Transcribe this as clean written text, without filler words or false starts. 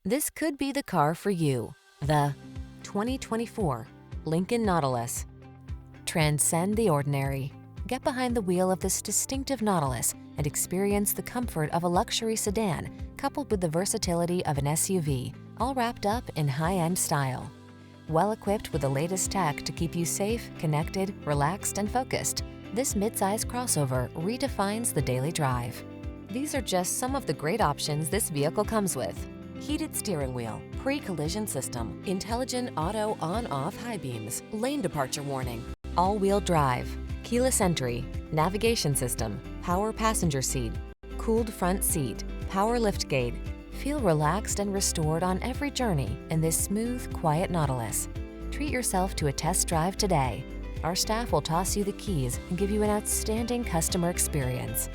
This could be the car for you. The 2024 Lincoln Nautilus. Transcend the ordinary. Get behind the wheel of this distinctive Nautilus and experience the comfort of a luxury sedan coupled with the versatility of an SUV, all wrapped up in high-end style. Well equipped with the latest tech to keep you safe, connected, relaxed, and focused, this midsize crossover redefines the daily drive. These are just some of the great options this vehicle comes with: heated steering wheel, pre-collision system, intelligent auto on-off high beams, lane departure warning, all-wheel drive, keyless entry, navigation system, power passenger seat, cooled front seat, power liftgate. Feel relaxed and restored on every journey in this smooth, quiet Nautilus. Treat yourself to a test drive today. Our staff will toss you the keys and give you an outstanding customer experience.